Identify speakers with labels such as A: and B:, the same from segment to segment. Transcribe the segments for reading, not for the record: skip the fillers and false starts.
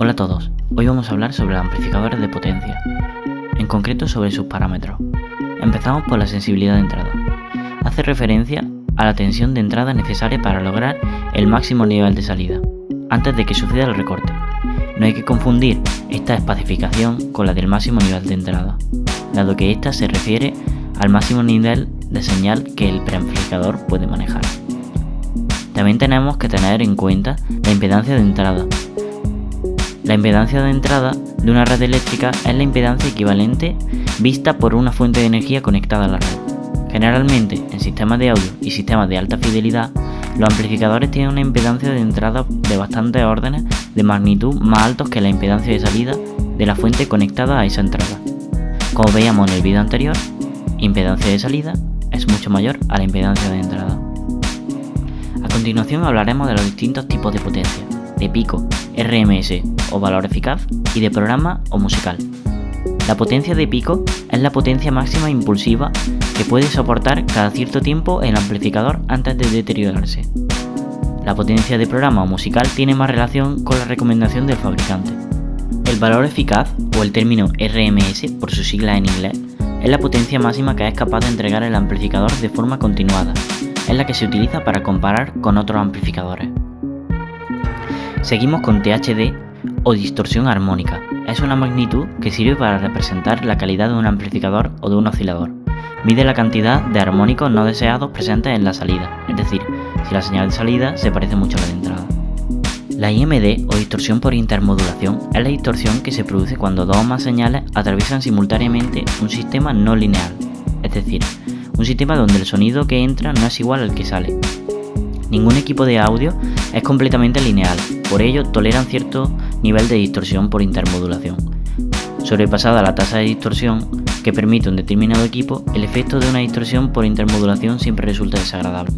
A: Hola a todos, hoy vamos a hablar sobre los amplificadores de potencia, en concreto sobre sus parámetros. Empezamos por la sensibilidad de entrada. Hace referencia a la tensión de entrada necesaria para lograr el máximo nivel de salida, antes de que suceda el recorte. No hay que confundir esta especificación con la del máximo nivel de entrada, dado que esta se refiere al máximo nivel de señal que el preamplificador puede manejar. También tenemos que tener en cuenta la impedancia de entrada. La impedancia de entrada de una red eléctrica es la impedancia equivalente vista por una fuente de energía conectada a la red. Generalmente, en sistemas de audio y sistemas de alta fidelidad, los amplificadores tienen una impedancia de entrada de bastantes órdenes de magnitud más altos que la impedancia de salida de la fuente conectada a esa entrada. Como veíamos en el vídeo anterior, impedancia de salida es mucho mayor a la impedancia de entrada. A continuación hablaremos de los distintos tipos de potencia, de pico, RMS o valor eficaz y de programa o musical. La potencia de pico es la potencia máxima impulsiva que puede soportar cada cierto tiempo el amplificador antes de deteriorarse. La potencia de programa o musical tiene más relación con la recomendación del fabricante. El valor eficaz, o el término RMS por sus siglas en inglés, es la potencia máxima que es capaz de entregar el amplificador de forma continuada. Es la que se utiliza para comparar con otros amplificadores. Seguimos con THD o distorsión armónica. Es una magnitud que sirve para representar la calidad de un amplificador o de un oscilador. Mide la cantidad de armónicos no deseados presentes en la salida, es decir, si la señal de salida se parece mucho a la de entrada. La IMD o distorsión por intermodulación es la distorsión que se produce cuando dos o más señales atraviesan simultáneamente un sistema no lineal, es decir, un sistema donde el sonido que entra no es igual al que sale. Ningún equipo de audio es completamente lineal, por ello toleran cierto nivel de distorsión por intermodulación. Sobrepasada la tasa de distorsión que permite un determinado equipo, el efecto de una distorsión por intermodulación siempre resulta desagradable.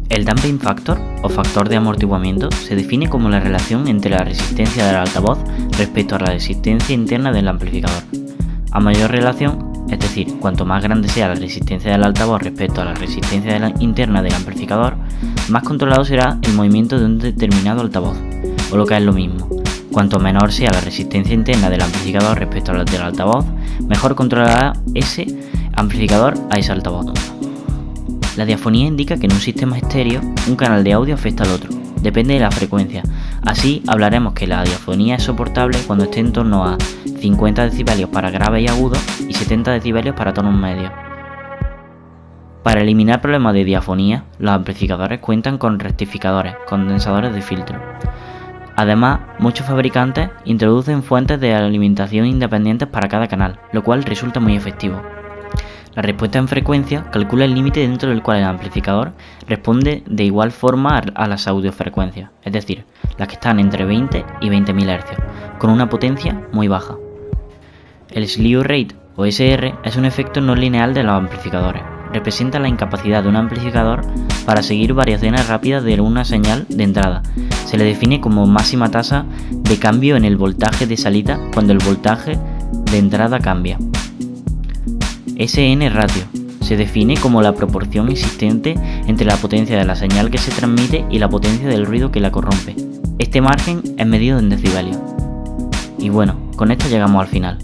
A: El damping factor o factor de amortiguamiento se define como la relación entre la resistencia del altavoz respecto a la resistencia interna del amplificador. A mayor relación, es decir, cuanto más grande sea la resistencia del altavoz respecto a la resistencia interna del amplificador, más controlado será el movimiento de un determinado altavoz, o lo que es lo mismo. Cuanto menor sea la resistencia interna del amplificador respecto a la del altavoz, mejor controlará ese amplificador a ese altavoz. La diafonía indica que en un sistema estéreo, un canal de audio afecta al otro, depende de la frecuencia. Así hablaremos que la diafonía es soportable cuando esté en torno a 50 decibelios para graves y agudos y 70 decibelios para tonos medios. Para eliminar problemas de diafonía, los amplificadores cuentan con rectificadores, condensadores de filtro. Además, muchos fabricantes introducen fuentes de alimentación independientes para cada canal, lo cual resulta muy efectivo. La respuesta en frecuencia calcula el límite dentro del cual el amplificador responde de igual forma a las audiofrecuencias, es decir, las que están entre 20 y 20.000 Hz, con una potencia muy baja. El slew rate o SR es un efecto no lineal de los amplificadores. Representa la incapacidad de un amplificador para seguir variaciones rápidas de una señal de entrada. Se le define como máxima tasa de cambio en el voltaje de salida cuando el voltaje de entrada cambia. SN ratio se define como la proporción existente entre la potencia de la señal que se transmite y la potencia del ruido que la corrompe. Este margen es medido en decibelios. Y bueno, con esto llegamos al final.